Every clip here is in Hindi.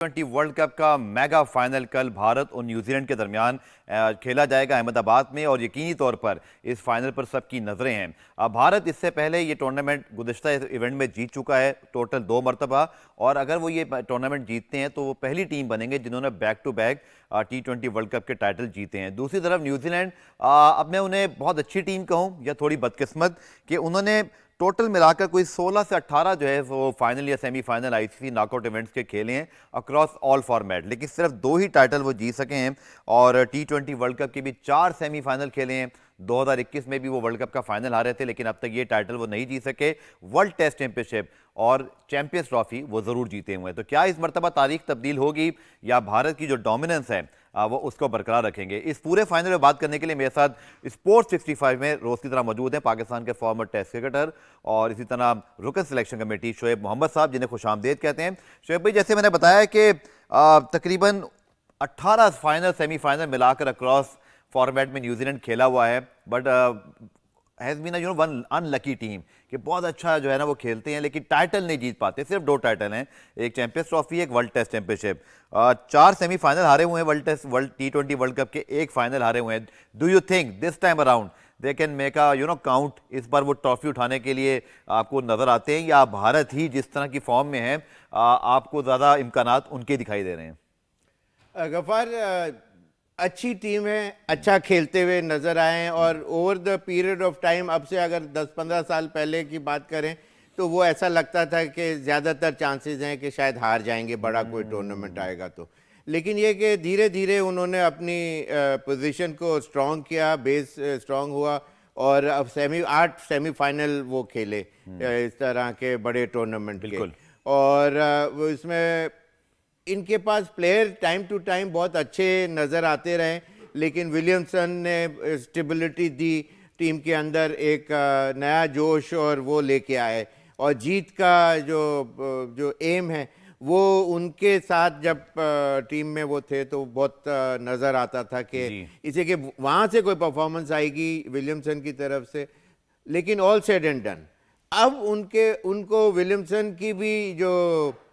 T20 वर्ल्ड कप का मेगा फाइनल कल भारत और न्यूजीलैंड के दरमियान खेला जाएगा अहमदाबाद में और यकीनी तौर पर इस फाइनल पर सबकी नजरें हैं। भारत इससे पहले ये टूर्नामेंट गुज़िश्ता इवेंट में जीत चुका है टोटल 2 मरतबा, और अगर वो ये टूर्नामेंट जीतते हैं तो वो पहली टीम बनेंगे जिन्होंने back to back T20 world cup के टाइटल जीते हैं। दूसरी तरफ न्यूजीलैंड, अब मैं उन्हें बहुत अच्छी टीम कहूँ या थोड़ी बदकिस्मत कि उन्होंने टोटल मिलाकर कोई 16 से 18 जो है वो फाइनल या सेमीफाइनल आईसीसी नॉकआउट इवेंट्स के खेले हैं अक्रॉस ऑल फॉर्मेट, लेकिन सिर्फ 2 ही टाइटल वो जीत सके हैं। और T20 वर्ल्ड कप के भी 4 सेमीफाइनल खेले हैं। 2021 में भी वो वर्ल्ड कप का फाइनल हारे थे, लेकिन अब तक ये टाइटल वो नहीं जीत सके। वर्ल्ड टेस्ट चैंपियनशिप और चैंपियंस ट्रॉफी वो जरूर जीते हुए हैं। तो क्या इस मरतबा तारीख तब्दील होगी या भारत की जो डोमिनेंस है वो उसको बरकरार रखेंगे? इस पूरे फाइनल में बात करने के लिए मेरे साथ स्पोर्ट्स 65 में रोज की तरह मौजूद हैं पाकिस्तान के फॉर्मर टेस्ट क्रिकेटर और इसी तरह रुकन सिलेक्शन कमेटी शोएब मोहम्मद साहब, जिन्हें खुशामदीद कहते हैं। शोएब भाई, जैसे मैंने बताया कि तकरीबन 18 फाइनल सेमीफाइनल मिलाकर अक्रॉस फॉर्मेट में न्यूजीलैंड खेला हुआ है, but has been one unlucky team कि बहुत अच्छा जो है ना वो खेलते हैं लेकिन टाइटल नहीं जीत पाते। सिर्फ 2 टाइटल हैं, एक चैंपियंस ट्रॉफी, एक वर्ल्ड टेस्ट चैंपियनशिप। 4 सेमीफाइनल हारे हुए हैं वर्ल्ड T20 वर्ल्ड कप के, एक फाइनल हारे हुए हैं। Do you think this time around they can make a count? इस बार वो ट्रॉफी उठाने के लिए आपको नजर आते हैं या भारत ही जिस तरह की फॉर्म में है आपको ज्यादा इम्कानात उनके दिखाई दे रहे हैं? गफार, अच्छी टीम है, अच्छा खेलते हुए नजर आए हैं और over the period of time, अब से अगर 10-15 साल पहले की बात करें तो वो ऐसा लगता था कि ज़्यादातर चांसेस हैं कि शायद हार जाएंगे, बड़ा कोई टूर्नामेंट आएगा तो। लेकिन ये कि धीरे धीरे उन्होंने अपनी पोजीशन को स्ट्रॉन्ग किया, बेस स्ट्रॉन्ग हुआ और अब 8 सेमीफाइनल वो खेले इस तरह के बड़े टूर्नामेंट के। और वो इसमें इनके पास प्लेयर टाइम टू टाइम बहुत अच्छे नज़र आते रहे, लेकिन विलियमसन ने स्टेबिलिटी दी टीम के अंदर, एक नया जोश और वो लेके आए। और जीत का जो एम है वो उनके साथ जब टीम में वो थे तो बहुत नज़र आता था कि इसे कि वहाँ से कोई परफॉर्मेंस आएगी विलियमसन की तरफ से। लेकिन ऑल सेड एंड डन, अब उनको विलियमसन की भी जो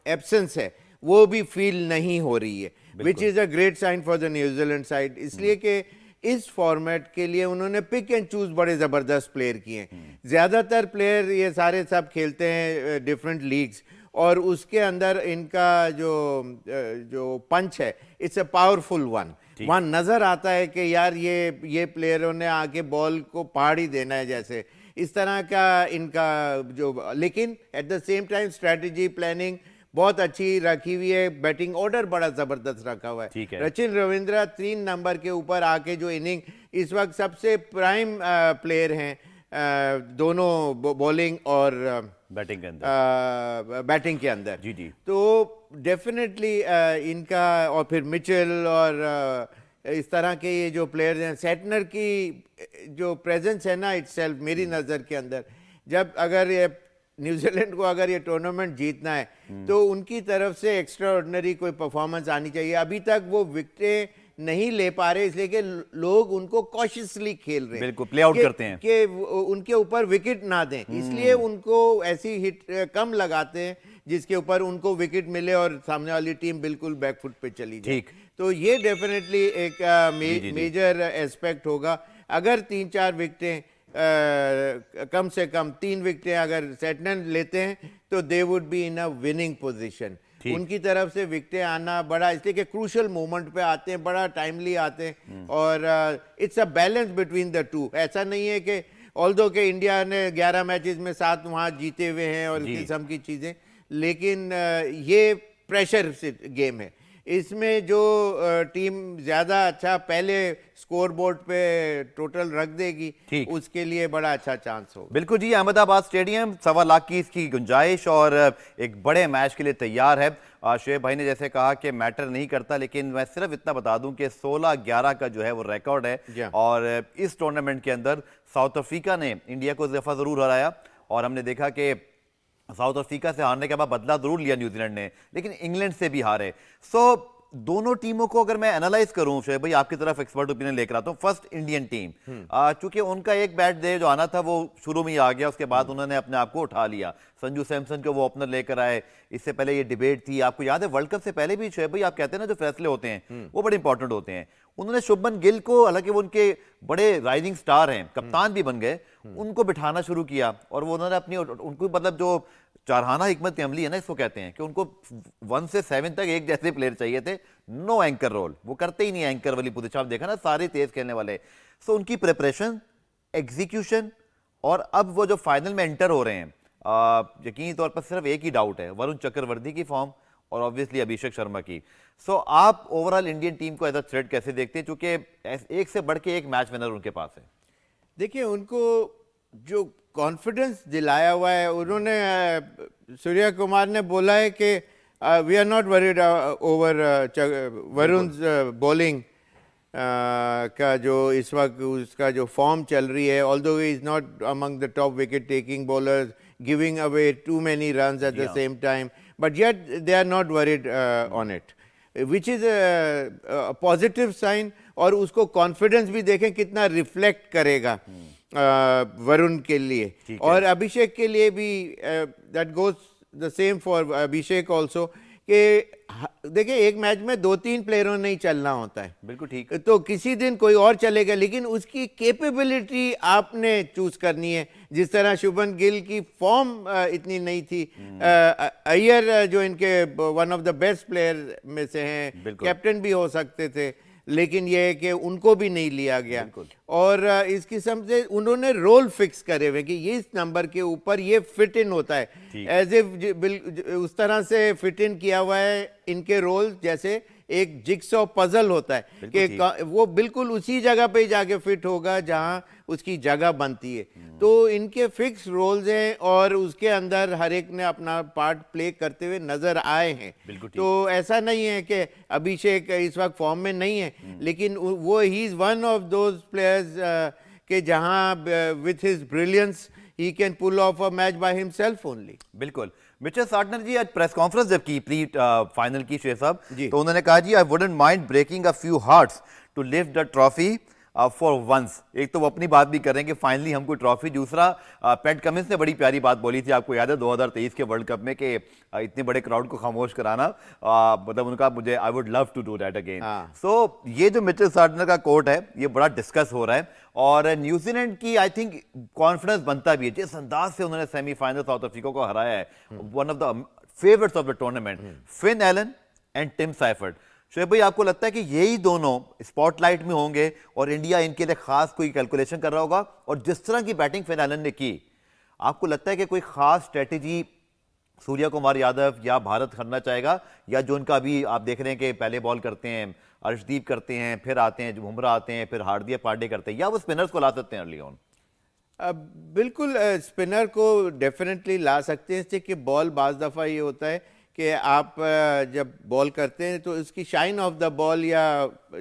एब्सेंस है वो भी फील नहीं हो रही है, which is a great sign for the New Zealand side. इसलिए कि इस फॉर्मेट के लिए उन्होंने पिक एंड चूज बड़े ज़बरदस्त प्लेयर किए हैं। ज़्यादातर प्लेयर ये सारे सब खेलते हैं डिफरेंट लीग्स, और उसके अंदर इनका जो पंच है इट्स अ पावरफुल वन। वहाँ नज़र आता है कि यार ये प्लेयरों ने आके बॉल को पहाड़ ही देना है, जैसे इस तरह का इनका जो। लेकिन eight the same time strategy planning बहुत अच्छी रखी हुई है, बैटिंग ऑर्डर बड़ा जबरदस्त रखा हुआ है। सचिन रविंद्र 3 नंबर के ऊपर आके जो इनिंग इस वक्त सबसे प्राइम प्लेयर हैं दोनों बॉलिंग और बैटिंग के अंदर। जी। तो डेफिनेटली इनका, और फिर मिचेल और इस तरह के ये जो प्लेयर्स हैं, सेटनर की जो प्रेजेंस है ना इटसेल्फ मेरी नज़र के अंदर, जब अगर ये न्यूजीलैंड को अगर ये टूर्नामेंट जीतना है तो उनकी तरफ से एक्स्ट्रा ऑर्डिनरी कोई परफॉर्मेंस आनी चाहिए। अभी तक वो विकेटें नहीं ले पा रहे, इसलिए कि लोग उनको कॉशियसली खेल रहे हैं, बिल्कुल प्ले आउट करते हैं कि उनके ऊपर विकेट ना दें, इसलिए उनको ऐसी हिट कम लगाते हैं जिसके ऊपर उनको विकेट मिले और सामने वाली टीम बिल्कुल बैकफुट पे चली जाए। तो ये डेफिनेटली एक मेजर एस्पेक्ट होगा। अगर 3-4 विकेटें कम से कम 3 विकेटें अगर सेटनर लेते हैं तो they would be in a winning position. उनकी तरफ से विकेटें आना बड़ा, इसलिए कि क्रूशल मोमेंट पे आते हैं, बड़ा टाइमली आते हैं, और it's a balance between the two. ऐसा नहीं है कि ऑल्दो के इंडिया ने 11 मैचेस में 7 वहाँ जीते हुए हैं और इस किस्म की चीज़ें, लेकिन ये प्रेशर गेम है। इसमें जो टीम ज्यादा अच्छा पहले स्कोर बोर्ड पे टोटल रख देगी उसके लिए बड़ा अच्छा चांस हो। बिल्कुल जी, अहमदाबाद स्टेडियम 1.25 लाख की इसकी गुंजाइश और एक बड़े मैच के लिए तैयार है। शोएब भाई ने जैसे कहा कि मैटर नहीं करता, लेकिन मैं सिर्फ इतना बता दूं कि 16-11 का जो है वो रिकॉर्ड है, और इस टूर्नामेंट के अंदर साउथ अफ्रीका ने इंडिया को इस दफा जरूर हराया, और हमने देखा कि साउथ अफ्रीका से हारने के बाद बदला जरूर लिया न्यूजीलैंड ने, लेकिन इंग्लैंड से भी हारे। सो दोनों टीमों को अगर मैं एनालाइज करूं, शोएब भाई आपकी तरफ एक्सपर्ट ओपिनियन लेकर आता हूं। फर्स्ट इंडियन टीम, चूंकि उनका एक बैट दे जो आना था वो शुरू में ही आ गया, उसके बाद उन्होंने अपने आप को उठा लिया। संजू सैमसन को वो ओपनर लेकर आए। इससे पहले ये डिबेट थी, आपको याद है वर्ल्ड कप से पहले भी शोएब भाई आप कहते हैं ना जो फैसले होते हैं वो बड़े इंपॉर्टेंट होते हैं। उन्होंने शुभमन गिल को, हालांकि वो उनके बड़े राइजिंग स्टार हैं, कप्तान भी बन गए, उनको बिठाना शुरू किया और वो उन्होंने अपनी उनको मतलब जो चारहाना हिकमत अमली है ना इसको कहते हैं कि उनको 1 से 7 तक एक जैसे प्लेयर चाहिए थे। नो एंकर रोल, वो करते ही नहीं एंकर वाली पोजीशन। आप देखा ना सारे तेज खेलने वाले। सो उनकी प्रिपरेशन, एग्जीक्यूशन, और अब वो जो फाइनल में एंटर हो रहे हैं, यकीनी तौर पर सिर्फ एक ही डाउट है, वरुण चक्रवर्ती की फॉर्म और ऑब्वियसली अभिषेक शर्मा की। सो आप ओवरऑल इंडियन टीम को एज अ थ्रेट कैसे देखते हैं, क्योंकि एक से बढ़ के एक मैच विनर उनके पास है। देखिए, उनको जो कॉन्फिडेंस दिलाया हुआ है, उन्होंने सूर्या कुमार ने बोला है कि we are not worried over Varun bowling का जो इस वक्त उसका जो फॉर्म चल रही है, although he is not among the top wicket taking bowlers, giving away too many runs at the same time, but yet they are not worried on it, which is positive sign. और उसको कॉन्फिडेंस भी देखें कितना रिफ्लेक्ट करेगा वरुण के लिए, और अभिषेक के लिए भी that goes the same for Abhishek also, कि देखिए एक मैच में 2-3 प्लेयरों नहीं चलना होता है। बिल्कुल ठीक। तो किसी दिन कोई और चलेगा, लेकिन उसकी कैपेबिलिटी आपने चूज करनी है। जिस तरह शुभमन गिल की फॉर्म इतनी नहीं थी, अय्यर जो इनके one of the best player में से हैं, कैप्टन भी हो सकते थे, लेकिन यह है कि उनको भी नहीं लिया गया। और इस किस्म से उन्होंने रोल फिक्स करे हुए कि ये इस नंबर के ऊपर ये फिट इन होता है, एज इफ उस तरह से फिट इन किया हुआ है इनके रोल, जैसे एक जिक्सॉ पजल होता है कि वो बिल्कुल उसी जगह पे जाके फिट होगा जहां उसकी जगह बनती है। तो इनके फिक्स रोल्स हैं और उसके अंदर हर एक ने अपना पार्ट प्ले करते हुए नजर आए हैं। तो ऐसा नहीं है कि अभिषेक इस वक्त फॉर्म में नहीं है, लेकिन वो he is one of those players के जहां with his brilliance he can pull off a match by himself only. बिल्कुल। मिचेल सार्टनर जी आज प्रेस कॉन्फ्रेंस जब की प्री फाइनल की शेर साहब, तो उन्होंने कहा जी I wouldn't mind breaking a few hearts to lift the trophy for once. एक तो वो अपनी बात भी कर रहे हैं कि फाइनली हमको ट्रॉफी। दूसरा, पैट कमिंस ने बड़ी प्यारी बात बोली थी, आपको याद है 2023 के वर्ल्ड कप में, कि इतने बड़े क्राउड को खामोश कराना, मतलब उनका मुझे I would love to do that again. So ये जो मिचेल सार्टनर का कोट है ये बड़ा डिस्कस हो रहा है, और न्यूजीलैंड की आई थिंक कॉन्फिडेंस बनता भी है जिस अंदाज से उन्होंने सेमीफाइनल साउथ अफ्रीका को हराया है। One of the favourites of the tournament, Finn Allen and Tim Seifert. Shoaib भाई आपको लगता है कि यही दोनों स्पॉटलाइट में होंगे और इंडिया इनके लिए खास कोई कैलकुलेशन कर रहा होगा? और जिस तरह की बैटिंग फिन एलन ने की, आपको लगता है कि कोई खास स्ट्रेटेजी सूर्या कुमार यादव या भारत करना चाहेगा, या जो उनका अभी आप देख रहे हैं कि पहले बॉल करते हैं अर्शदीप करते हैं, फिर आते हैं बुमराह आते हैं, फिर हार्दिक पांड्या करते हैं, या वो स्पिनर्स को ला सकते हैं अर्ली ऑन? बिल्कुल स्पिनर को डेफिनेटली ला सकते हैं, इससे कि बॉल बाज दफ़ा ये होता है कि आप जब बॉल करते हैं तो इसकी शाइन ऑफ द बॉल या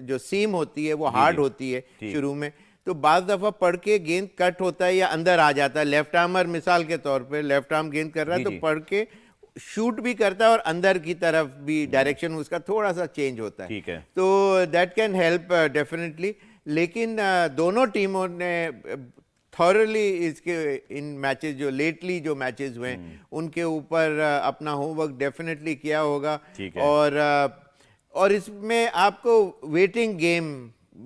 जो सीम होती है वो हार्ड होती है शुरू में, तो बाज दफ़ा पढ़ के गेंद कट होता है या अंदर आ जाता है। लेफ्ट आर्मर मिसाल के तौर पे लेफ्ट आर्म गेंद कर रहा है तो पढ़ के शूट भी करता है और अंदर की तरफ भी डायरेक्शन उसका थोड़ा सा चेंज होता है। ठीक है। तो दैट कैन हेल्प डेफिनेटली। लेकिन दोनों टीमों ने थॉरली इसके इन मैचेस जो लेटली जो मैचेस हुए उनके ऊपर अपना होमवर्क डेफिनेटली किया होगा। और इसमें आपको वेटिंग गेम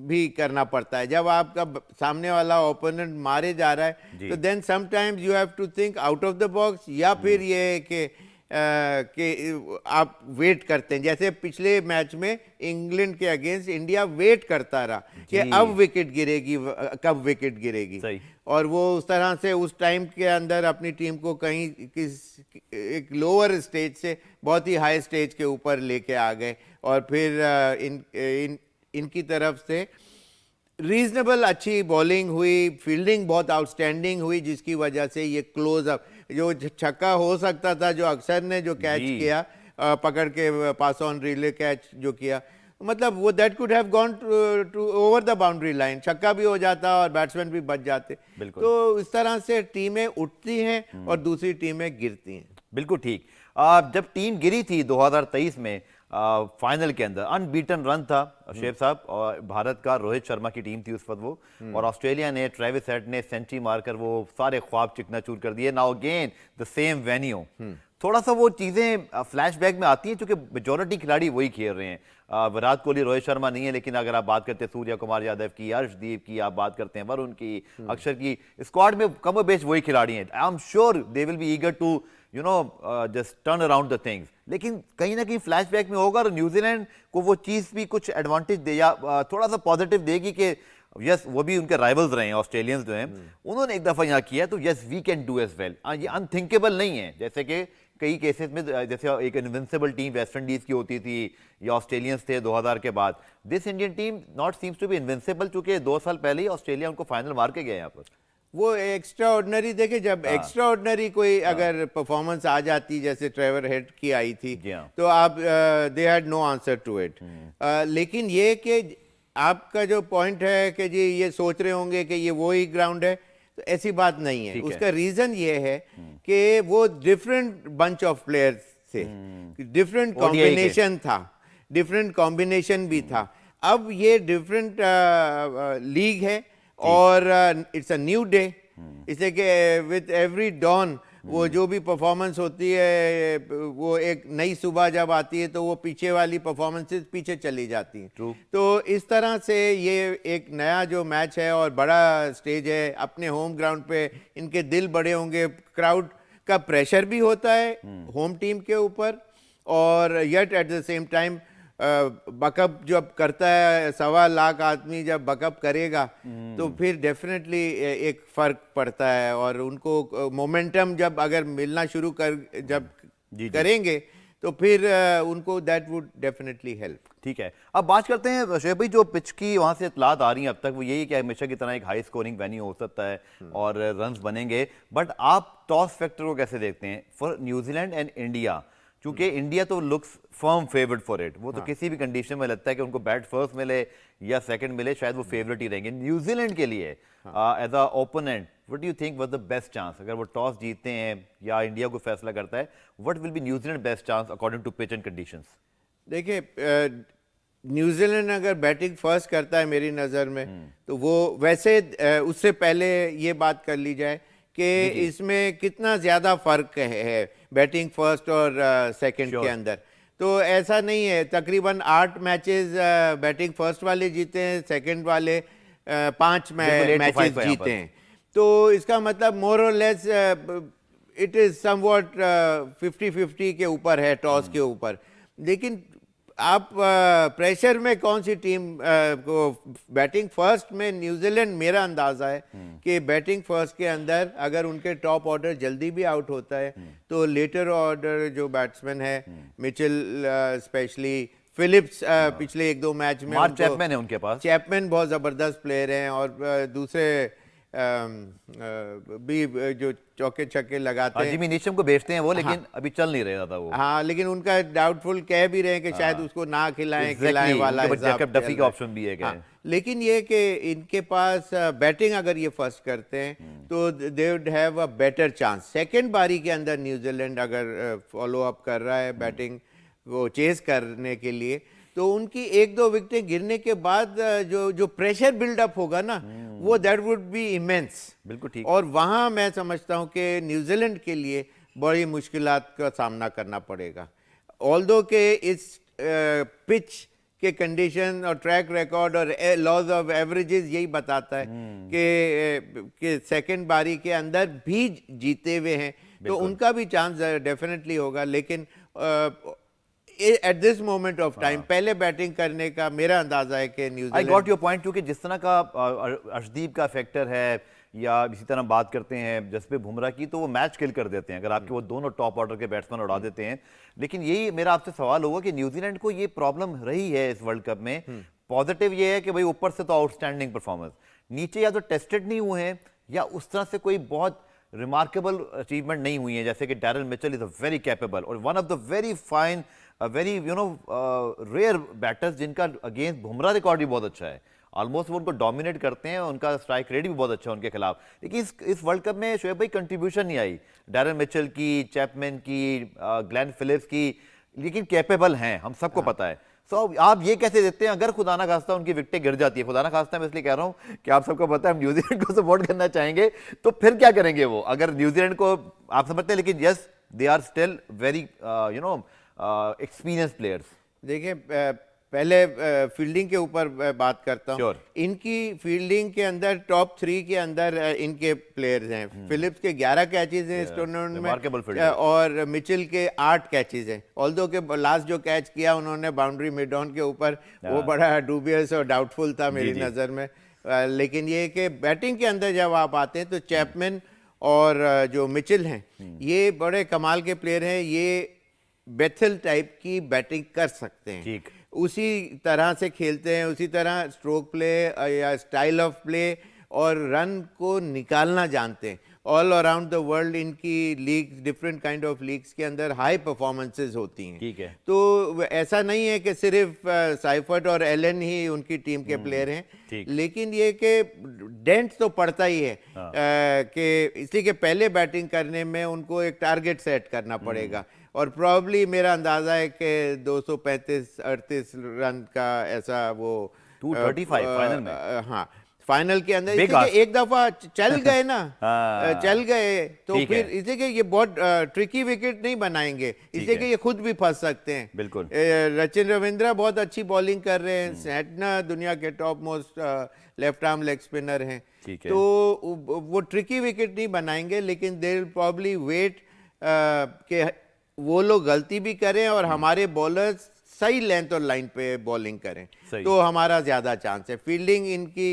भी करना पड़ता है। जब आपका सामने वाला ओपोनेंट मारे जा रहा है तो then sometimes you have to think out of the box, या फिर ये है कि आप वेट करते हैं। जैसे पिछले मैच में इंग्लैंड के अगेंस्ट इंडिया वेट करता रहा कि अब विकेट गिरेगी, कब विकेट गिरेगी, और वो उस तरह से उस टाइम के अंदर अपनी टीम को कहीं एक लोअर स्टेज से बहुत ही हाई स्टेज के ऊपर लेके आ गए, और फिर इनकी तरफ से रीजनेबल अच्छी बॉलिंग हुई, फील्डिंग बहुत आउटस्टैंडिंग हुई, जिसकी वजह से ये क्लोज अप जो छक्का हो सकता था, जो अक्सर ने जो कैच किया पकड़ के पास ऑन रिले कैच जो किया, मतलब वो that could have gone to over the boundary line, छक्का भी हो जाता और बैट्समैन भी बच जाते। तो इस तरह से टीमें उठती हैं और दूसरी टीमें गिरती हैं। बिल्कुल ठीक। जब टीम गिरी थी 2023 में, फाइनल के अंदर अनबीटन रन था शेख साहब, और भारत का रोहित शर्मा की टीम थी उस वक्त वो, और ऑस्ट्रेलिया ने ट्रेविस हेड ने सेंचुरी मारकर वो सारे ख्वाब चिकनाचूर कर दिए। Now again the same venue, थोड़ा सा वो चीज़ें फ्लैशबैक में आती हैं क्योंकि मेजोरिटी खिलाड़ी वही खेल रहे हैं। विराट कोहली, रोहित शर्मा नहीं है, लेकिन अगर आप बात करते हैं सूर्या कुमार यादव की, अर्शदीप की, आप बात करते हैं वरुण की, अक्षर की, स्क्वाड में कम बेच वही खिलाड़ी हैं। I am sure they will be eager to just turn around the things, लेकिन कहीं ना कहीं फ्लैशबैक में होगा और न्यूजीलैंड को वो चीज़ भी कुछ एडवांटेज दे या थोड़ा सा पॉजिटिव देगी कि यस वो भी उनके राइवल्स रहे हैं ऑस्ट्रेलियंस जो हैं, उन्होंने एक दफ़ा यहाँ किया तो yes we can do as well. ये अनथिंकेबल नहीं है, जैसे कि कई केसेस में जैसे एक इनविंसिबल टीम वेस्ट इंडीज की होती थी या ऑस्ट्रेलियंस थे 2000 के बाद, this Indian team not seems to be invincible, चूंकि 2 साल पहले ही ऑस्ट्रेलिया उनको फाइनल मार के गया यहाँ पर। वो एक्स्ट्रा ऑर्डिनरी देखे, जब एक्स्ट्रा ऑर्डिनरी कोई अगर परफॉर्मेंस आ जाती जैसे ट्रेवर हेड की आई थी, तो आप they had no answer to it. लेकिन ये कि आपका जो पॉइंट है कि जी ये सोच रहे होंगे कि ये वो ही ग्राउंड है, तो ऐसी बात नहीं है। उसका रीजन ये है कि वो डिफरेंट बंच ऑफ प्लेयर्स थे, डिफरेंट कॉम्बिनेशन था, डिफरेंट कॉम्बिनेशन भी था। अब ये डिफरेंट लीग है और इट्स अ न्यू डे, इसलिए कि विद एवरी डॉन वो जो भी परफॉर्मेंस होती है, वो एक नई सुबह जब आती है तो वो पीछे वाली परफॉर्मेंसेस पीछे चली जाती हैं। तो इस तरह से ये एक नया जो मैच है और बड़ा स्टेज है, अपने होम ग्राउंड पे इनके दिल बड़े होंगे, क्राउड का प्रेशर भी होता है होम टीम के ऊपर, और yet eight the same time backup जब करता है 1.25 लाख आदमी जब बकअप करेगा तो फिर डेफिनेटली एक फर्क पड़ता है, और उनको मोमेंटम जब अगर मिलना शुरू करेंगे तो फिर उनको दैट वुड डेफिनेटली हेल्प। ठीक है, अब बात करते हैं शोएब भाई, जो पिच की वहां से इतलात आ रही हैं अब तक वो यही है कि हमेशा की तरह एक हाई स्कोरिंग वेन्यू हो सकता है और रन्स बनेंगे, बट आप टॉस फैक्टर को कैसे देखते हैं फॉर न्यूजीलैंड एंड इंडिया? क्योंकि इंडिया तो looks firm favourite for it, वो तो किसी भी कंडीशन में लगता है कि उनको बैट फर्स्ट मिले या सेकंड मिले, शायद वो फेवरेट ही रहेंगे। न्यूजीलैंड के लिए as a opponent what do you think was the best chance? अगर वो टॉस जीतते हैं या इंडिया को फैसला करता है, what will be New Zealand best chance according to pitch and conditions? देखिए, न्यूजीलैंड अगर बैटिंग फर्स्ट करता है मेरी नज़र में, तो वो वैसे उससे पहले ये बात कर ली जाए कि इसमें कितना ज़्यादा फर्क है बैटिंग फर्स्ट और सेकंड के अंदर। तो ऐसा नहीं है, तकरीबन 8 मैचेस बैटिंग फर्स्ट वाले जीते हैं, सेकंड वाले 5 मैचेस जीते हैं। तो इसका मतलब मोर और लेस इट इज़ समवॉट 50-50 के ऊपर है टॉस के ऊपर। लेकिन आप प्रेशर में कौन सी टीम को बैटिंग फर्स्ट में, न्यूजीलैंड मेरा अंदाजा है कि बैटिंग फर्स्ट के अंदर अगर उनके टॉप ऑर्डर जल्दी भी आउट होता है तो लेटर ऑर्डर जो बैट्समैन है, मिचेल स्पेशली, फिलिप्स पिछले 1-2 मैच में, चैपमैन है उनके पास, चैपमैन बहुत ज़बरदस्त प्लेयर हैं, और दूसरे भी जो चौके छक्के लगाते हैं, जिमी नीशम को बेचते हैं वो, लेकिन अभी चल नहीं रहा था वो। हाँ, लेकिन उनका डाउटफुल कह भी रहे हैं कि शायद उसको ना खिलाएं वाला जैकब डफी का ऑप्शन भी है। लेकिन ये कि इनके पास बैटिंग अगर ये फर्स्ट करते हैं तो they would have a better chance. Second बारी के अंदर न्यूजीलैंड अगर फॉलो अप कर रहा है बैटिंग को चेस करने के लिए, तो उनकी 1-2 विकेटें गिरने के बाद जो प्रेशर बिल्डअप होगा ना, वो दैट वुड बी इमेंस। बिल्कुल ठीक। और वहाँ मैं समझता हूँ कि न्यूजीलैंड के लिए बड़ी मुश्किलात का सामना करना पड़ेगा, ऑल्दो के इस पिच के कंडीशन और ट्रैक रिकॉर्ड और लॉज ऑफ एवरेजेस यही बताता है कि सेकंड बारी के अंदर भी जीते हुए हैं, तो उनका भी चांस डेफिनेटली होगा। लेकिन at this moment of time पहले बैटिंग करने का मेरा अंदाजा है कि New Zealand. I got your point, क्योंकि जिस तरह का अर्शदीप का फैक्टर है या इसी तरह बात करते हैं जसप्रीत बुमराह की, तो वो मैच किल कर देते हैं अगर आपके वो दोनों टॉप ऑर्डर के बैट्समैन उड़ा देते हैं। लेकिन यही मेरा आपसे सवाल होगा कि न्यूजीलैंड को ये प्रॉब्लम रही है इस वर्ल्ड कप में। पॉजिटिव ये है कि भाई ऊपर से तो आउटस्टैंडिंग परफॉर्मेंस, नीचे या तो टेस्टेड नहीं हुए हैं या उस तरह से कोई बहुत रिमार्केबल अचीवमेंट नहीं हुई है, जैसे कि Daryl Mitchell is a very capable और one of the very fine very rare batters जिनका अगेंस्ट बुमराह रिकॉर्ड भी बहुत अच्छा है, ऑलमोस्ट वो उनको डोमिनेट करते हैं, उनका स्ट्राइक रेट भी बहुत अच्छा है उनके खिलाफ। लेकिन इस वर्ल्ड कप में शोएब भाई कंट्रीब्यूशन नहीं आई डैरल मिचेल की, चैपमैन की, ग्लेन फिलिप्स की, लेकिन कैपेबल हैं, हम सबको पता है। सो आप ये कैसे देते हैं, अगर खुदा ना खास्ता उनकी विकेटें गिर जाती है, खुदा ना खास्ता मैं इसलिए कह रहा हूं कि आप सबको पता है हम न्यूजीलैंड को सपोर्ट करना चाहेंगे, तो फिर क्या करेंगे वो, अगर न्यूजीलैंड को आप समझते हैं, लेकिन yes they are still very experience players. देखिए पहले फील्डिंग के ऊपर बात करता हूँ। Sure. इनकी फील्डिंग के अंदर टॉप 3 के अंदर इनके प्लेयर्स हैं। फिलिप्स के 11 कैचेस हैं इस Remarkable टूर्नामेंट fielder. में, और मिचेल के 8 कैचेस हैं। ऑल्दो के लास्ट जो कैच किया उन्होंने बाउंड्री मिड ऑन के ऊपर, वो बड़ा डूबियस और डाउटफुल था मेरी नज़र में। लेकिन ये कि बैटिंग के अंदर जब आप आते हैं तो चैपमैन और जो मिचेल हैं, ये बड़े कमाल के प्लेयर हैं। ये बेथल टाइप की बैटिंग कर सकते हैं, ठीक। उसी तरह से खेलते हैं, उसी तरह स्ट्रोक प्ले या स्टाइल ऑफ प्ले और रन को निकालना जानते हैं। ऑल अराउंड द वर्ल्ड इनकी league, different kind of leagues के अंदर हाई परफॉर्मेंसेस होती हैं। ठीक है। तो ऐसा नहीं है कि सिर्फ साइफर्ट और एलन ही उनकी टीम के प्लेयर हैं, लेकिन ये कि डेंट तो पड़ता ही है कि इसलिए कि पहले बैटिंग करने में उनको एक टारगेट सेट करना पड़ेगा, और प्रॉब्ली मेरा अंदाजा है कि 235-38 रन का ऐसा वो 235 फाइनल में। हाँ, फाइनल के अंदर, Big इसलिए कि एक दफा चल गए ना चल गए तो ठीक फिर है। इसलिए कि ये बहुत ट्रिकी विकेट नहीं बनाएंगे, इसलिए कि ये खुद भी फंस सकते हैं। बिल्कुल। सचिन रविंद्रा बहुत अच्छी बॉलिंग कर रहे हैं, सैटना दुनिया के top most left arm leg spinner हैं, ठीक है। तो वो ट्रिकी विकेट नहीं बनाएंगे, लेकिन दे विल प्रॉब्ली वेट के वो लोग गलती भी करें और हमारे बॉलर्स सही लेंथ और लाइन पे बॉलिंग करें, तो हमारा ज्यादा चांस है। फील्डिंग इनकी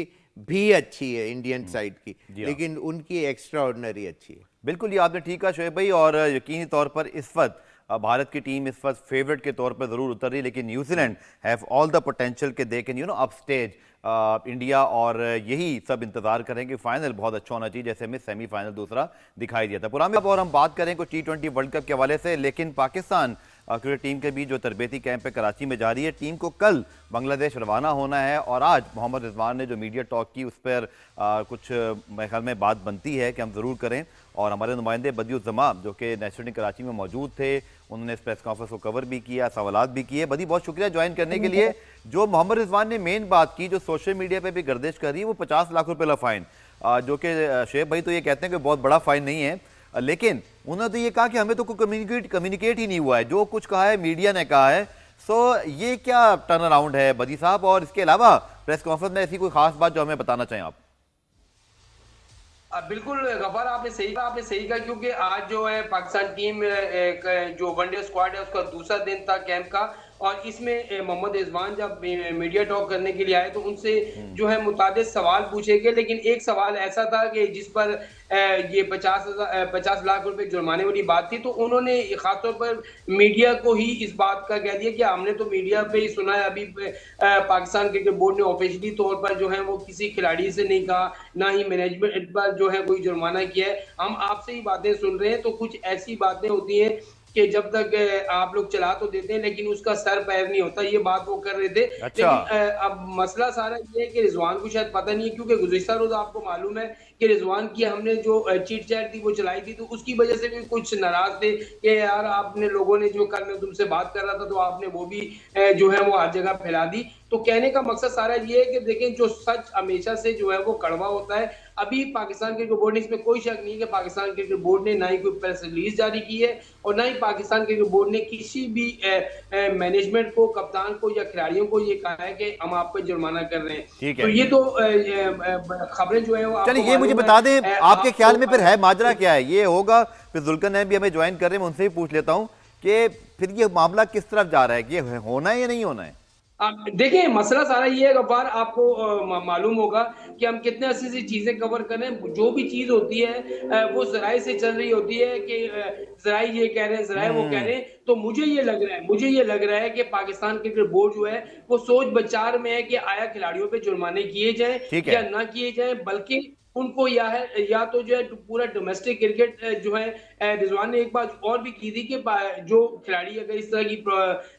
भी अच्छी है इंडियन साइड की, लेकिन उनकी एक्स्ट्रा ऑर्डिनरी अच्छी है। बिल्कुल, ये आपने ठीक कहा शोएब भाई, और यकीनी तौर पर इस वक्त भारत की टीम इस वक्त फेवरेट के तौर पर जरूर उतर रही है, लेकिन New Zealand have all the potential के they can upstage India, और यही सब इंतजार करेंगे। फाइनल बहुत अच्छा होना चाहिए, जैसे हमें सेमीफाइनल दूसरा दिखाई दिया था पुराने। और हम बात करें कुछ T20 वर्ल्ड कप के हवाले से, लेकिन पाकिस्तान क्रिकेट टीम के बीच जो तरबेती कैंप है कराची में जारी है। टीम को कल बांग्लादेश रवाना होना है, और आज मोहम्मद रिजवान ने जो मीडिया टॉक की उस पर कुछ मेरे ख्याल में बात बनती है कि हम ज़रूर करें, और हमारे नुमाइंदे बदियुज़्ज़मा जो कि नेशनल कराची में मौजूद थे, उन्होंने इस प्रेस कॉन्फ्रेंस को कवर भी किया, सवालात भी किए। बदी बहुत शुक्रिया ज्वाइन करने के लिए। जो मोहम्मद रिजवान ने मेन बात की, जो सोशल मीडिया पे भी गर्दिश कर रही है, वो 50 लाख रुपये का फ़ाइन, जो कि शेख भाई तो ये कहते हैं कि बहुत बड़ा फ़ाइन नहीं है, लेकिन उन्होंने तो ये कहा कि हमें तो कोई कम्युनिकेट ही नहीं हुआ है, जो कुछ कहा है मीडिया ने कहा है। सो ये क्या टर्न अराउंड है बदी साहब, और इसके अलावा प्रेस कॉन्फ्रेंस में ऐसी कोई खास बात जो हमें बताना चाहें आप? बिल्कुल गफार, आपने सही कहा, क्योंकि आज जो है पाकिस्तान टीम जो वनडे स्क्वाड है उसका दूसरा दिन था कैंप का, और इसमें मोहम्मद रिजवान जब मीडिया टॉक करने के लिए आए तो उनसे जो है मुताबिक सवाल पूछे गए, लेकिन एक सवाल ऐसा था कि जिस पर ये 50 लाख रुपए जुर्माने वाली बात थी, तो उन्होंने खासतौर पर मीडिया को ही इस बात का कह दिया कि हमने तो मीडिया पे ही सुना है, अभी पाकिस्तान क्रिकेट बोर्ड ने ऑफिशियली तौर पर जो है वो किसी खिलाड़ी से नहीं कहा, ना ही मैनेजमेंट पर जो है कोई जुर्माना किया है। हम आपसे ही बातें सुन रहे हैं, तो कुछ ऐसी बातें होती हैं कि जब तक आप लोग चला तो देते हैं लेकिन उसका सर पैर नहीं होता, ये बात वो कर रहे थे। अच्छा। लेकिन अब मसला सारा ये है कि रिजवान को शायद पता नहीं है, क्योंकि गुज़िश्ता रोज आपको मालूम है कि रिजवान की हमने जो चीट चैट थी वो चलाई थी, तो उसकी वजह से भी कुछ नाराज थे कि यार आपने लोगों ने जो कल मैं तुमसे बात कर रहा था तो आपने वो भी जो है वो हर जगह फैला दी। तो कहने का मकसद सारा ये है कि देखें, जो सच हमेशा से जो है वो कड़वा होता है। अभी पाकिस्तान क्रिकेट बोर्ड ने, इसमें कोई शक नहीं है कि पाकिस्तान क्रिकेट बोर्ड ने ना ही कोई प्रेस रिलीज जारी की है, और ना ही पाकिस्तान क्रिकेट बोर्ड ने किसी भी मैनेजमेंट को, कप्तान को या खिलाड़ियों को ये कहा है कि हम आप पर जुर्माना कर रहे हैं। तो ये तो खबरें जो है वो, चलिए ये मुझे बता दें, आपके ख्याल में फिर है माजरा क्या है? ये होगा फिर जुल्करनैन भी हमें ज्वाइन कर रहे हैं, मैं उनसे भी पूछ लेता हूँ कि फिर ये मामला किस तरफ जा रहा है, ये होना है या नहीं होना है? देखिए मसला सारा ये है गब्बार, आपको मालूम होगा कि हम कितने अच्छी सी चीजें कवर करें। जो भी चीज होती है वो जराए से चल रही होती है कि जराए ये कह रहे हैं, जराए वो कह रहे हैं। तो मुझे ये लग रहा है कि पाकिस्तान क्रिकेट बोर्ड जो है वो सोच विचार में है कि आया खिलाड़ियों पे जुर्माने किए जाएं या ना किए जाएं, बल्कि उनको या तो जो है पूरा डोमेस्टिक क्रिकेट जो है रिजवान ने एक बात और भी की थी कि जो खिलाड़ी अगर इस तरह की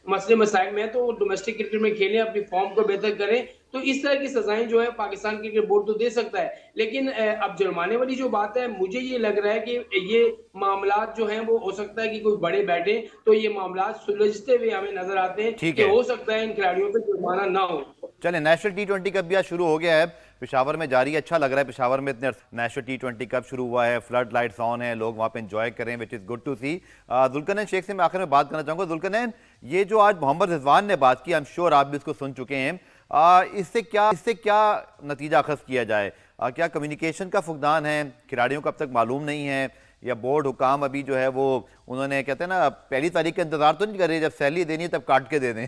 मसले मसाइल में है तो वो डोमेस्टिक क्रिकेट में खेलें, अपनी फॉर्म को बेहतर करें। तो इस तरह की सजाएं जो है पाकिस्तान क्रिकेट बोर्ड तो दे सकता है, लेकिन अब जुर्माने वाली जो बात है, मुझे ये लग रहा है कि ये मामला जो हैं वो हो सकता है कि कोई बड़े बैठे तो ये मामला सुलझते हुए हमें नजर आते हैं ठीक कि है। हो सकता है इन खिलाड़ियों पर जुर्माना ना हो। चले, नेशनल टी20 कप भी आज शुरू हो गया है, पेशावर में जारी है। अच्छा लग रहा है पेशावर में इतने नेशनल टी20 कप शुरू हुआ है, फ्लड लाइट्स ऑन है, लोग वहाँ पे एंजॉय कर रहे हैं, विच इज़ गुड टू सी। जुल्करनैन शेख से मैं आखिर में बात करना चाहूँगा। जुल्करनैन, ये जो आज मोहम्मद रिजवान ने बात की, आई एम श्योर आप भी इसको सुन चुके हैं, इससे क्या नतीजा अखज़ किया जाए? क्या कम्युनिकेशन का फुकदान है, खिलाड़ियों को अब तक मालूम नहीं है, या बोर्ड हुकाम अभी जो है वो उन्होंने कहते हैं ना पहली तारीख का इंतजार तो नहीं कर रहे, जब सैलरी देनी है तब काट के दे दें?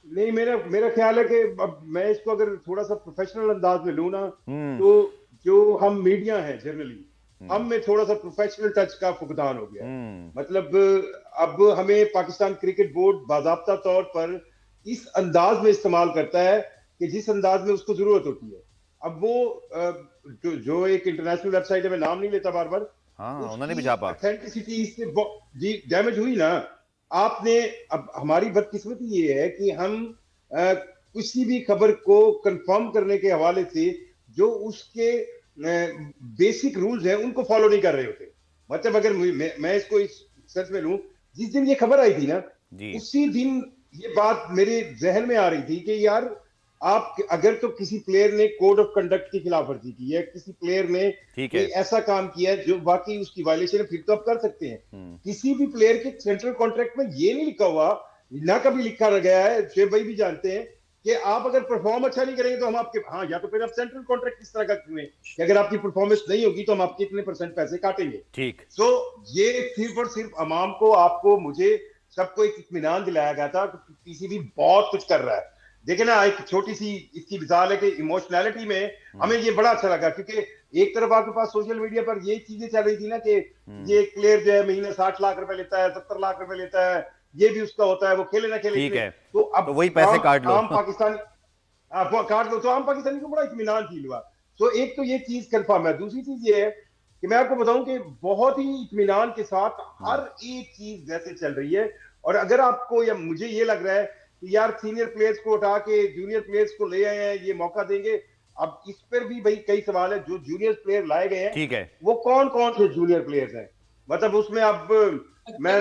नहीं, मेरा मेरा ख्याल है कि अब मैं इसको अगर थोड़ा सा प्रोफेशनल अंदाज में लूँ ना, तो जो हम मीडिया है जनरली, हम में थोड़ा सा प्रोफेशनल टच का फुकदान हो गया है। मतलब अब हमें पाकिस्तान क्रिकेट बोर्ड बाज़ाब्ता तौर पर इस अंदाज में इस्तेमाल करता है कि जिस अंदाज में उसको जरूरत होती है। अब वो जो एक इंटरनेशनल वेबसाइट है, मैं नाम नहीं लेता बार बार, हाँ, उन्होंने भी छापा। ऑथेंटिसिटी इससे जी डैमेज हुई ना। आपने अब हमारी बदकिस्मती ये है कि हम किसी भी खबर को कंफर्म करने के हवाले से जो उसके बेसिक रूल्स हैं उनको फॉलो नहीं कर रहे होते। मतलब अगर मैं इसको इस सेंस में लूं, जिस दिन ये खबर आई थी ना, उसी दिन ये बात मेरे जहन में आ रही थी कि यार आप अगर तो किसी प्लेयर ने कोड ऑफ कंडक्ट की खिलाफवर्जी की है, किसी प्लेयर ने कोई ऐसा काम किया है जो वाकई उसकी वायलेशन है, फिर तो आप कर सकते हैं। किसी भी प्लेयर के सेंट्रल कॉन्ट्रैक्ट में ये नहीं लिखा हुआ, ना कभी लिखा गया है, शेख भाई भी जानते हैं कि आप अगर परफॉर्म अच्छा नहीं करेंगे तो हम आपके, हाँ, या तो फिर आप सेंट्रल कॉन्ट्रैक्ट इस तरह का चुने कि अगर आपकी परफॉर्मेंस नहीं होगी तो हम आपके इतने % पैसे काटेंगे। ठीक। तो ये सिर्फ और सिर्फ अवाम को, आपको, मुझे, सबको एक इत्मीनान दिलाया गया था कि पीसीबी बहुत कुछ कर रहा है। देखे ना, एक छोटी सी इसकी मिसाल है कि इमोशनैलिटी में हमें ये बड़ा अच्छा लगा, क्योंकि एक तरफ आपके पास सोशल मीडिया पर ये चीजें चल रही थी ना कि ये एक प्लेयर जो है महीने 60 लाख रुपए लेता है, 70 लाख रुपए लेता है, ये भी उसका होता है, वो खेले ना खेले। ठीक है, तो अब तो वही पैसे काट लो। आम पाकिस्तानी काट लो, तो आम पाकिस्तानी को बड़ा इत्मीनान फील हुआ। तो एक तो ये चीज कंफर्म है। दूसरी चीज ये है कि मैं आपको बताऊं कि बहुत ही इत्मीनान के साथ हर एक चीज जैसे चल रही है। और अगर आपको, या मुझे ये लग रहा है कि यार सीनियर प्लेयर्स को उठा के जूनियर प्लेयर्स को ले आए हैं, ये मौका देंगे, अब इस पर भी भाई कई सवाल है। जो जूनियर प्लेयर लाए गए हैं, ठीक है, वो कौन कौन से जूनियर प्लेयर्स हैं? मतलब उसमें अब मैं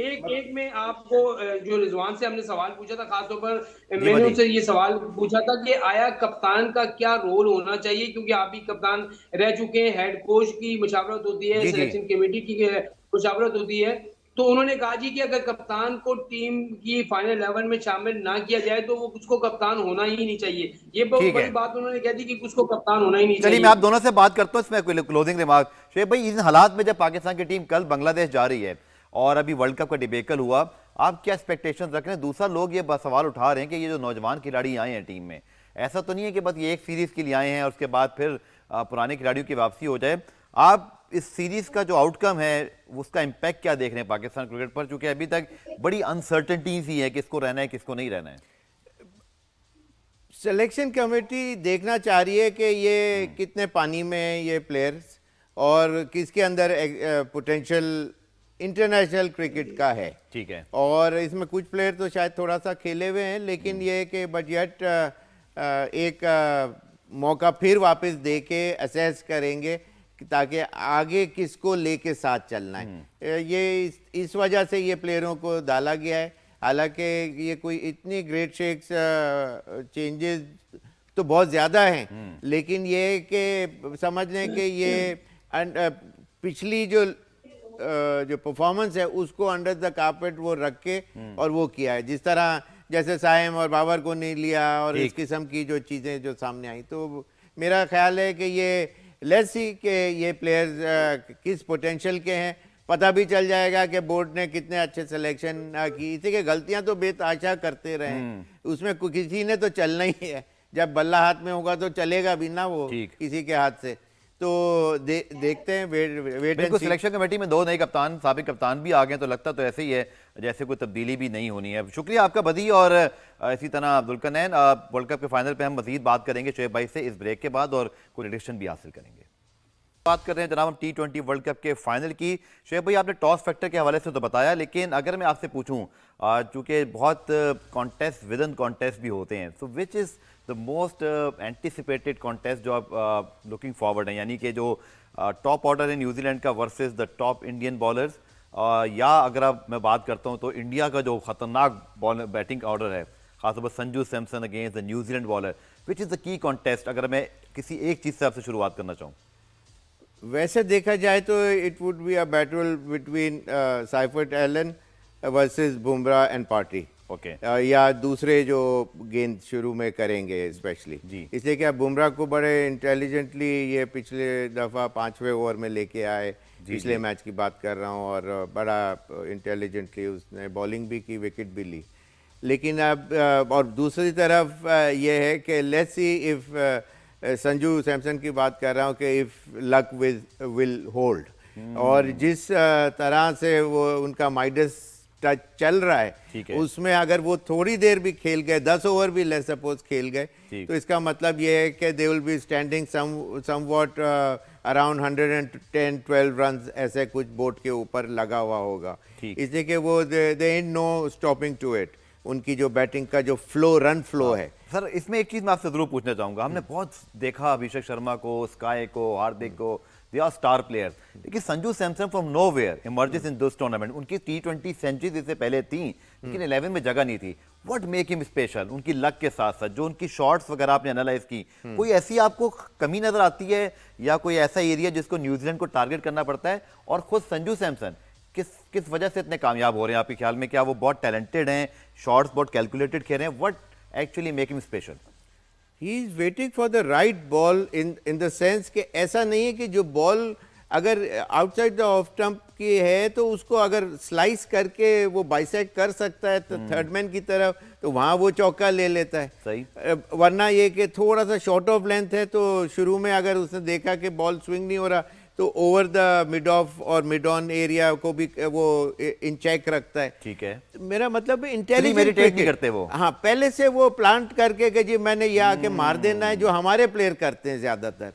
एक में आपको जो रिजवान से हमने सवाल पूछा था, खासतौर पर मैंने उनसे ये सवाल पूछा था कि आया कप्तान का क्या रोल होना चाहिए, क्योंकि आप भी कप्तान रह चुके हैं, हेड कोच की मुशावरत होती है, सिलेक्शन कमेटी की मुशावरत होती है। तो उन्होंने कहा जी कि अगर कप्तान को टीम की फाइनल 11 में शामिल ना किया जाए तो वो उसको कप्तान होना ही नहीं चाहिए। ये बहुत बड़ी बात उन्होंने कह दी कि उसको कप्तान होना ही नहीं चाहिए। चलिए, मैं आप दोनों से बात करता हूं इसमें क्लोजिंग रिमार्क। शेख भाई, इन हालात में जब पाकिस्तान की टीम कल बांग्लादेश जा रही है और अभी वर्ल्ड कप का डिबेकल हुआ, आप क्या एक्सपेक्टेशन रख रहे हैं? दूसरा, लोग ये सवाल उठा रहे हैं कि ये जो नौजवान खिलाड़ी आए हैं टीम में, ऐसा तो नहीं है कि बस ये एक सीरीज के लिए आए हैं और उसके बाद फिर पुराने खिलाड़ियों की वापसी हो जाए? आप इस सीरीज का जो आउटकम है उसका इंपैक्ट क्या देख रहे हैं पाकिस्तान क्रिकेट पर, क्योंकि अभी तक बड़ी अनसर्टेनिटीज ही है, किसको रहना है किसको नहीं रहना है? सिलेक्शन कमेटी देखना चाह रही है कि ये कितने पानी में ये प्लेयर्स और किसके अंदर पोटेंशियल इंटरनेशनल क्रिकेट का है। ठीक है। और इसमें कुछ प्लेयर तो शायद थोड़ा सा खेले हुए हैं, लेकिन ये कि बट एक मौका फिर वापस दे के असेस करेंगे ताकि आगे किसको लेके साथ चलना है। ये इस वजह से ये प्लेयरों को डाला गया है। हालांकि ये कोई इतनी ग्रेट शेक्स चेंजेस तो बहुत ज़्यादा हैं, लेकिन ये कि समझ लें कि ये पिछली जो परफॉर्मेंस है उसको अंडर द कारपेट वो रख के और वो किया है, जिस तरह जैसे साइम और बाबर को नहीं लिया और इस किस्म की जो चीज़ें जो सामने आई। तो मेरा ख्याल है कि ये लेट्स सी कि ये प्लेयर्स किस पोटेंशियल के हैं, पता भी चल जाएगा कि बोर्ड ने कितने अच्छे सिलेक्शन की। इसी के गलतियां तो बेतहाशा करते रहे, उसमें किसी ने तो चलना ही है। जब बल्ला हाथ में होगा तो चलेगा भी ना वो किसी के हाथ से। तो देखते हैं, wait and see. Selection committee में 2 नए कप्तान, साबिक कप्तान भी आ गए, तो लगता तो ऐसे ही है। जैसे कोई तब्दीली भी नहीं होनी है। शुक्रिया आपका बदी, और इसी तरह जुल्करनैन। वर्ल्ड कप के फाइनल पे हम मजीद बात करेंगे शोएब भाई से इस ब्रेक के बाद, और कोई एडिक्शन भी हासिल करेंगे। बात कर रहे हैं जनाब हम T20 वर्ल्ड कप के फाइनल की। शोएब भाई, आपने टॉस फैक्टर के हवाले से तो बताया, लेकिन अगर मैं आपसे पूछूं, चूंकि बहुत कॉन्टेस्ट विद इन कॉन्टेस्ट भी होते हैं, so which is the most anticipated contest जो आप लुकिंग फॉरवर्ड हैं, यानी कि जो टॉप ऑर्डर है न्यूजीलैंड का versus the top Indian bowlers, या अगर अब मैं बात करता हूं तो इंडिया का जो खतरनाक बॉल बैटिंग ऑर्डर है, खासतौर पर Sanju Samson against the New Zealand bowler, which is the key contest, अगर मैं किसी एक चीज़ से आपसे शुरुआत करना चाहूँ? वैसे देखा जाए तो it would be a battle between Seifert Allen versus Bumrah and party. Okay. या दूसरे जो गेंद शुरू में करेंगे स्पेशली, जी। इसलिए क्या बुमराह को बड़े इंटेलिजेंटली ये पिछले दफ़ा 5वें ओवर में लेके आए, पिछले मैच की बात कर रहा हूँ, और बड़ा इंटेलिजेंटली उसने बॉलिंग भी की, विकेट भी ली। लेकिन अब और दूसरी तरफ ये है कि let's see if Sanju Samson की बात कर रहा हूँ कि इफ लक विल होल्ड, और जिस तरह से वो उनका माइडस टच चल रहा है, उसमें अगर वो थोड़ी देर भी खेल गए, 10 ओवर भी लेट्स सपोज खेल गए, तो इसका मतलब ये है कि दे will B standing somewhat around 110-12 run, ऐसे कुछ बोर्ड के ऊपर लगा हुआ होगा, इसलिए कि वो they and no stopping to it, उनकी जो बैटिंग का जो फ्लो, रन फ्लो है। सर, इसमें एक चीज़ मैं आपसे ज़रूर पूछना चाहूँगा, हमने बहुत देखा अभिषेक शर्मा को, स्काई को, हार्दिक को, दे आर स्टार प्लेयर्स, लेकिन Sanju Samson from nowhere emerges in this tournament. उनकी T20 सेंचुरीज इससे पहले थी, लेकिन 11 में जगह नहीं थी। What make him special? उनकी लक के साथ साथ जो उनकी शॉट्स वगैरह आपने एनालाइज की, कोई ऐसी आपको कमी नजर आती है, या कोई ऐसा एरिया जिसको न्यूजीलैंड को टारगेट करना पड़ता है? और खुद संजू सैमसन किस वजह से इतने कामयाब हो रहे हैं आपके ख्याल में? क्या वो बहुत टैलेंटेड हैं, शॉट्स बहुत कैलकुलेटेड खेल रहे हैं? What actually make him special? He is waiting for the right ball, in the sense कि ऐसा नहीं है कि जो बॉल अगर आउटसाइड द ऑफ स्टंप की है तो उसको अगर स्लाइस करके वो बाइसेक्ट कर सकता है तो थर्डमैन की तरफ, तो वहाँ वो चौका ले लेता है। सही। वरना ये कि थोड़ा सा शॉर्ट ऑफ लेंथ है, तो शुरू में अगर उसने देखा कि बॉल स्विंग नहीं हो रहा, तो ओवर द मिड ऑफ और मिड ऑन एरिया को भी वो इन चेक रखता है। ठीक है, मेरा मतलब Premeditate नहीं करते वो। हाँ, पहले से वो प्लांट करके कि जी मैंने ये आके मार देना है, जो हमारे प्लेयर करते हैं ज्यादातर।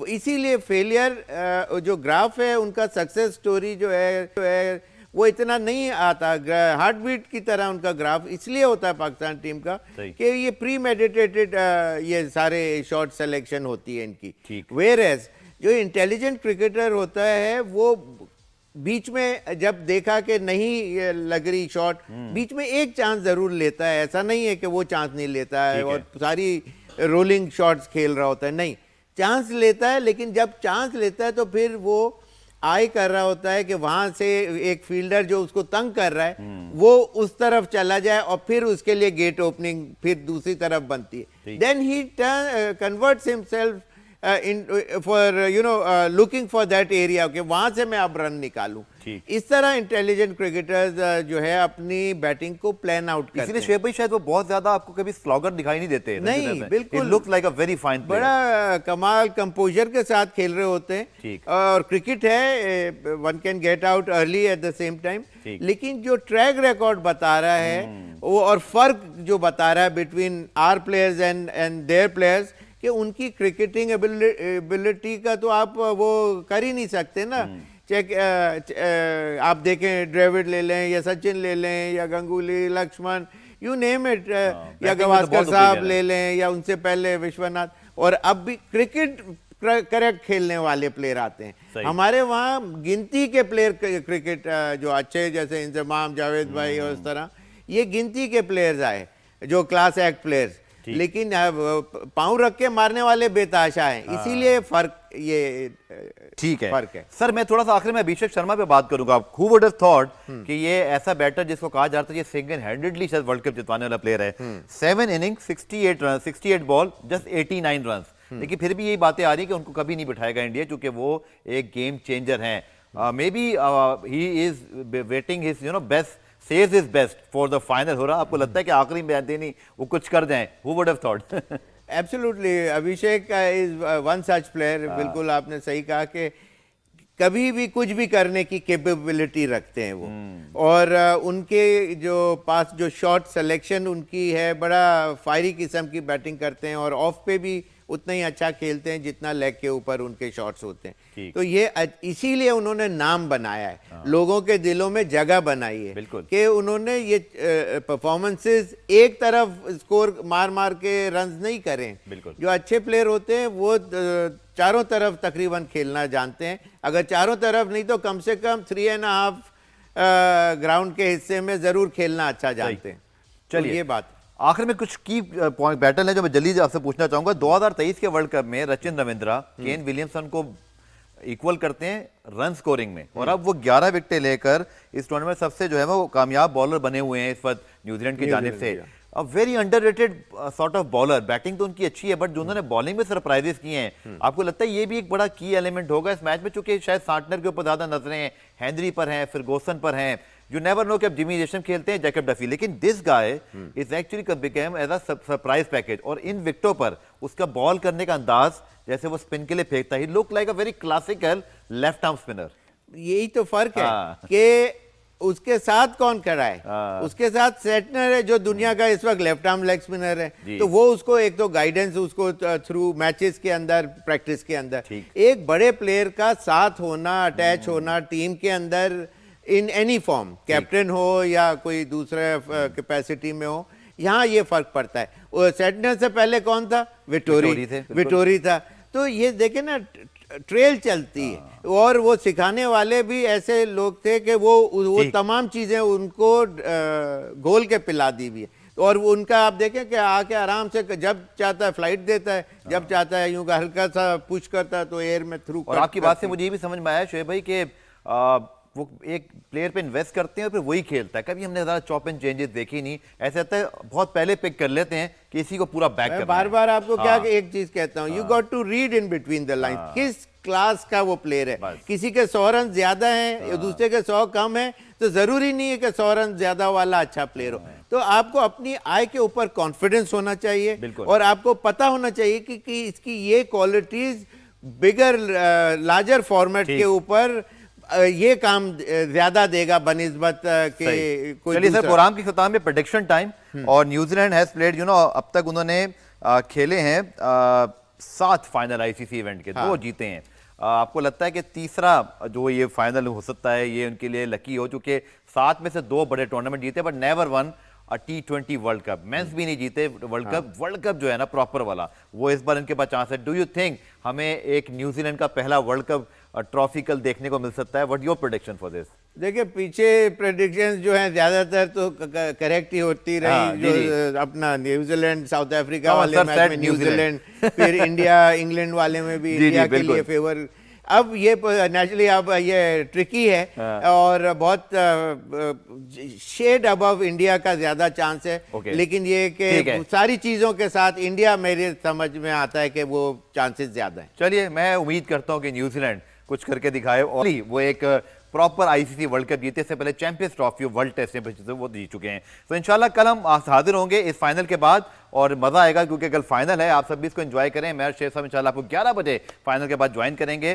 इसीलिए फेलियर जो ग्राफ है उनका, सक्सेस स्टोरी जो है वो इतना नहीं आता, हार्ट बीट की तरह उनका ग्राफ इसलिए होता है पाकिस्तान टीम का कि ये प्री मेडिटेटेड ये सारे शॉट सिलेक्शन होती है इनकी। वेयर एज जो इंटेलिजेंट क्रिकेटर होता है वो बीच में जब देखा कि नहीं लग रही शॉट, बीच में एक चांस जरूर लेता है, ऐसा नहीं है कि वो चांस नहीं लेता है और सारी रोलिंग शॉट्स खेल रहा होता है, नहीं, चांस लेता है, लेकिन जब चांस लेता है तो फिर वो आई कर रहा होता है कि वहां से एक फील्डर जो उसको तंग कर रहा है वो उस तरफ चला जाए और फिर उसके लिए गेट ओपनिंग फिर दूसरी तरफ बनती है। Then he converts himself for looking for that area कि वहां से मैं अब रन निकालूं। इस तरह इंटेलिजेंट क्रिकेटर्स जो है अपनी बैटिंग को प्लान आउट करते हैं। इसलिए शोएब भाई शायद वो बहुत ज्यादा आपको कभी स्लॉगर दिखाई नहीं देते। नहीं, बिल्कुल look like a very fine player, बड़ा कमाल कंपोजर के साथ खेल रहे होते हैं। और क्रिकेट है, one can get out early eight the same time, लेकिन जो ट्रैक रिकॉर्ड बता रहा है वो और फर्क जो बता रहा है between our players and their players, कि उनकी क्रिकेटिंग एबिलिटी का तो आप वो कर ही नहीं सकते ना। चेक आप देखें, द्रविड़ ले लें या सचिन ले लें या Ganguly, Laxman, you name it, या गवास्कर साहब ले लें या उनसे पहले विश्वनाथ, और अब भी क्रिकेट करेक्ट खेलने वाले प्लेयर आते हैं। हमारे वहाँ गिनती के प्लेयर क्रिकेट जो अच्छे, जैसे इंजमाम, जावेद भाई और इस तरह, ये गिनती के प्लेयर्स आए जो क्लास एक्ट प्लेयर्स, लेकिन पांव रख के मारने वाले बेताशा हैं, इसीलिए फर्क ये ठीक है। फर्क है। सर, मैं थोड़ा सा आखिर में अभिषेक शर्मा पे बात करूंगा। हु वुड हैव थॉट कि ये ऐसा बैटर जिसको कहा जाता है ये सिंगल हैंडेडली शायद वर्ल्ड कप जितवाने वाला प्लेयर है। 7 inning 68 run, 68 ball, just 89 run, लेकिन फिर भी यही बातें आ रही है कि उनको कभी नहीं बिठाएगा इंडिया, क्योंकि वो एक गेम चेंजर हैं। May be he is waiting his best, says his best for the final। हो रहा, आपको लगता है कि आखिरी में नहीं वो कुछ कर जाएं? Who would have thought? Absolutely, Abhishek is one such player. बिल्कुल आपने सही कहा कि कभी भी कुछ भी करने की कैपेबिलिटी रखते हैं वो। और उनके जो पास जो शॉट सिलेक्शन उनकी है, बड़ा फायरी किस्म की बैटिंग करते हैं और ऑफ पे भी उतना ही अच्छा खेलते हैं जितना लेग के ऊपर उनके शॉट्स होते हैं। तो ये इसीलिए उन्होंने नाम बनाया है, लोगों के दिलों में जगह बनाई है कि उन्होंने ये परफॉर्मेंसेस एक तरफ स्कोर मार मार के रन्स नहीं करें। जो अच्छे प्लेयर होते हैं वो चारों तरफ तकरीबन खेलना जानते हैं, अगर चारों तरफ नहीं तो कम से कम 3.5 ग्राउंड के हिस्से में जरूर खेलना अच्छा जानते हैं। चलिए, तो ये बात आखिर में कुछ की पॉइंट बैटल है जो मैं जल्दी आपसे पूछना चाहूंगा। 2023 के वर्ल्ड कप में सचिन रविंद्रा केन विलियमसन को इक्वल करते हैं रन स्कोरिंग में, और अब वो 11 विकेटें लेकर इस टूर्नामेंट सबसे जो है वो कामयाब बॉलर बने हुए हैं इस वक्त न्यूजीलैंड की जानिब से। A very underrated sort of bowler. Batting तो उनकी अच्छी है, बट जो उन्होंने बॉलिंग में सरप्राइजेस किए हैं, आपको लगता है ये भी एक बड़ा की एलिमेंट होगा इस मैच में? चूंकि शायद सार्टनर के ऊपर ज्यादा नजरें हैं, हेनरी पर हैं, फर्गूसन पर हैं, यू नेवर नो कि अब जिमी नेशम खेलते हैं, जैकब डफी, लेकिन this guy is actually became as a surprise package. और इन विकेटों पर उसका बॉल करने का अंदाज, जैसे वो स्पिन के लिए फेंकता है, he look like a very classical left arm spinner. यही तो फर्क है कि उसके साथ कौन कराए। उसके साथ सेटनर है जो दुनिया का इस वक्त लेफ्ट आर्म लेग स्पिनर है, तो वो उसको एक तो गाइडेंस उसको थ्रू मैचेस के अंदर, प्रैक्टिस के अंदर, एक बड़े प्लेयर का साथ होना, अटैच होना टीम के अंदर इन एनी फॉर्म, कैप्टन हो या कोई दूसरे कैपेसिटी में हो, यहाँ ये फर्क पड़ता है। सेटनर से पहले कौन था? विटोरी था। तो ये देखे ना, ट्रेल चलती है, और वो सिखाने वाले भी ऐसे लोग थे कि वो तमाम चीजें उनको घोल के पिला दी भी है। और उनका आप देखें कि आके आराम से जब चाहता है फ्लाइट देता है, जब चाहता है यूं हल्का सा पुश करता है तो एयर में थ्रू। और आपकी बात से मुझे ये भी समझ में आया शोएब भाई कि वो एक प्लेयर पे इन्वेस्ट करते हैं और फिर वही खेलता है। कभी हमने ज्यादा चॉप एंड चेंजेस देखे नहीं, ऐसा होता है बहुत पहले पिक कर लेते हैं कि इसी को पूरा बैक करना है। बार बार आपको क्या एक चीज कहता हूं, you got to read in between the line, किस क्लास का वो प्लेयर है। किसी के 100 रन ज्यादा है, दूसरे के 100 कम है, तो जरूरी नहीं है कि 100 रन ज्यादा वाला अच्छा प्लेयर हो। तो आपको अपनी आय के ऊपर कॉन्फिडेंस होना चाहिए, और आपको पता होना चाहिए कि इसकी ये क्वालिटीज बिगर लार्जर फॉर्मेट के ऊपर ये काम ज्यादा देगा बनिस्बत के कोई। चलिए सर, प्रोग्राम की खत्म में प्रेडिक्शन टाइम। और न्यूजीलैंड हैज प्लेड, अब तक उन्होंने खेले हैं 7 फाइनल आईसीसी इवेंट के, 2 जीते हैं। आपको लगता है कि तीसरा जो ये फाइनल हो सकता है ये उनके लिए लकी हो, चूंकि 7 में से 2 बड़े टूर्नामेंट जीते, but never won T20 world cup. Men's भी नहीं जीते वर्ल्ड कप। वर्ल्ड कप जो है ना प्रॉपर वाला, वो इस बार इनके पास चांस है। डू यू थिंक हमें एक न्यूजीलैंड का पहला वर्ल्ड कप ट्रॉफी कल देखने को मिल सकता है? What your prediction for this? देखिए, पीछे प्रेडिक्शंस जो हैं ज्यादातर तो करेक्ट ही होती रही। जो अपना न्यूजीलैंड साउथ अफ्रीका वाले मैच में न्यूजीलैंड, फिर इंडिया इंग्लैंड वाले में भी इंडिया के लिए फेवर। अब ये नेचुरली अब ये ट्रिकी है, और बहुत शेड अबव इंडिया का ज्यादा चांस है। लेकिन ये कि सारी चीजों के साथ इंडिया मेरे समझ में आता है कि वो चांसेस ज्यादा हैं। चलिए, मैं उम्मीद करता हूं कि न्यूजीलैंड कुछ करके दिखाए और वो एक प्रॉपर आईसीसी वर्ल्ड कप जीते। से पहले champions trophy world test championship वो जीत चुके हैं। तो इंशाल्लाह कल हम हाजिर होंगे इस फाइनल के बाद, और मजा आएगा क्योंकि कल फाइनल है। आप सभी इसको एंजॉय करें। मैं शेर साहब इंशाल्लाह आपको 11 बजे फाइनल के बाद ज्वाइन करेंगे।